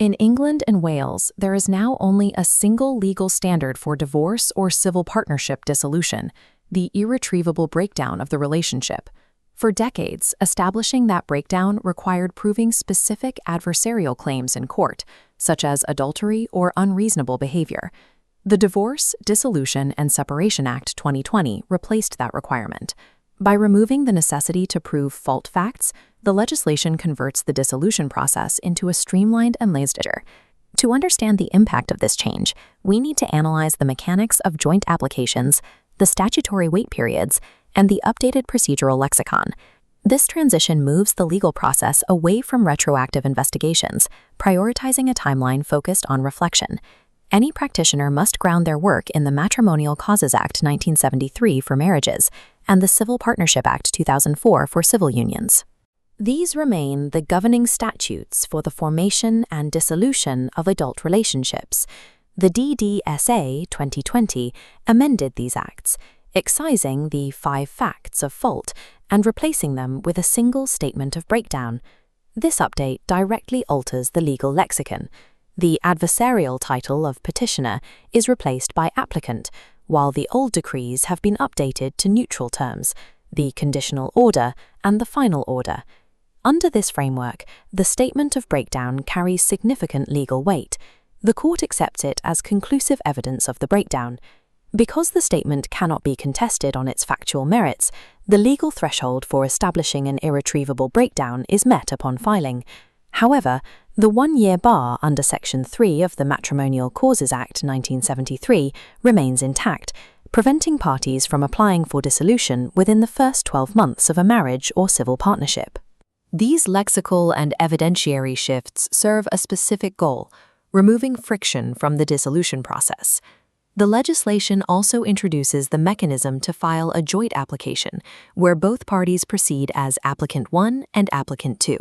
In England and Wales, there is now only a single legal standard for divorce or civil partnership dissolution, the irretrievable breakdown of the relationship. For decades, establishing that breakdown required proving specific adversarial claims in court, such as adultery or unreasonable behavior. The Divorce, Dissolution, and Separation Act 2020 replaced that requirement. By removing the necessity to prove fault facts, the legislation converts the dissolution process into a streamlined and laissez-faire. To understand the impact of this change, we need to analyze the mechanics of joint applications, the statutory wait periods, and the updated procedural lexicon. This transition moves the legal process away from retroactive investigations, prioritizing a timeline focused on reflection. Any practitioner must ground their work in the Matrimonial Causes Act 1973 for marriages and the Civil Partnership Act 2004 for civil unions. These remain the governing statutes for the formation and dissolution of adult relationships. The DDSA 2020 amended these acts, excising the 5 facts of fault and replacing them with a single statement of breakdown. This update directly alters the legal lexicon. The adversarial title of petitioner is replaced by applicant, while the old decrees have been updated to neutral terms, the conditional order and the final order. Under this framework, the statement of breakdown carries significant legal weight. The court accepts it as conclusive evidence of the breakdown. Because the statement cannot be contested on its factual merits, the legal threshold for establishing an irretrievable breakdown is met upon filing. However, the 1-year bar under Section 3 of the Matrimonial Causes Act 1973 remains intact, preventing parties from applying for dissolution within the first 12 months of a marriage or civil partnership. These lexical and evidentiary shifts serve a specific goal: removing friction from the dissolution process. The legislation also introduces the mechanism to file a joint application, where both parties proceed as Applicant 1 and Applicant 2.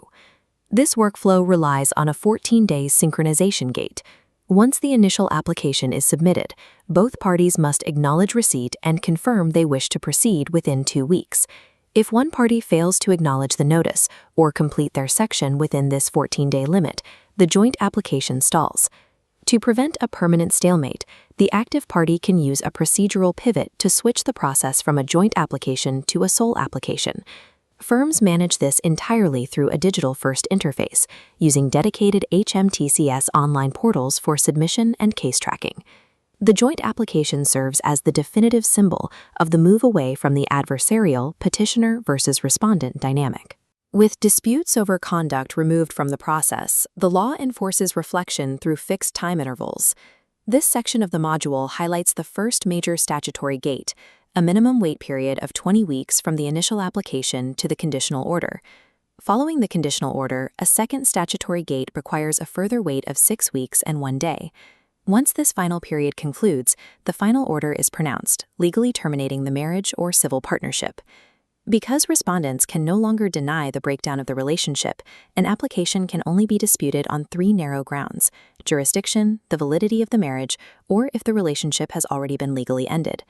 This workflow relies on a 14-day synchronization gate. Once the initial application is submitted, both parties must acknowledge receipt and confirm they wish to proceed within 2 weeks. If one party fails to acknowledge the notice or complete their section within this 14-day limit, the joint application stalls. To prevent a permanent stalemate, the active party can use a procedural pivot to switch the process from a joint application to a sole application. Firms manage this entirely through a digital-first interface, using dedicated HMTCS online portals for submission and case tracking. The joint application serves as the definitive symbol of the move away from the adversarial petitioner versus respondent dynamic. With disputes over conduct removed from the process, the law enforces reflection through fixed time intervals. This section of the module highlights the first major statutory gate, a minimum wait period of 20 weeks from the initial application to the conditional order. Following the conditional order, a second statutory gate requires a further wait of 6 weeks and 1 day. Once this final period concludes, the final order is pronounced, legally terminating the marriage or civil partnership. Because respondents can no longer deny the breakdown of the relationship, an application can only be disputed on 3 narrow grounds: jurisdiction, the validity of the marriage, or if the relationship has already been legally ended.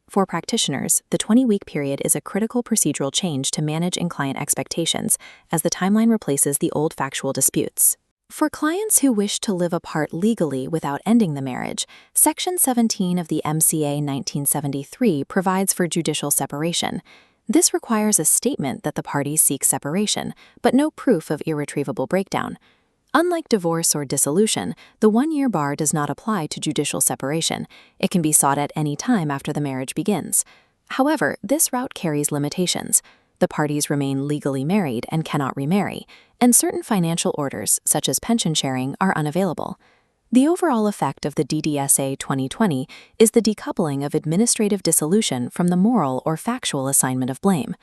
For practitioners, the 20-week period is a critical procedural change to manage and client expectations, as the timeline replaces the old factual disputes. For clients who wish to live apart legally without ending the marriage, Section 17 of the MCA 1973 provides for judicial separation. This requires a statement that the parties seek separation, but no proof of irretrievable breakdown. Unlike divorce or dissolution, the 1-year bar does not apply to judicial separation. It can be sought at any time after the marriage begins. However, this route carries limitations. The parties remain legally married and cannot remarry, and certain financial orders, such as pension sharing, are unavailable. The overall effect of the DDSA 2020 is the decoupling of administrative dissolution from the moral or factual assignment of blame.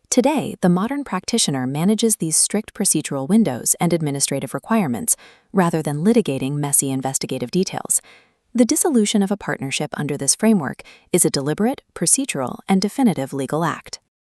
Today, the modern practitioner manages these strict procedural windows and administrative requirements, rather than litigating messy investigative details. The dissolution of a partnership under this framework is a deliberate, procedural, and definitive legal act.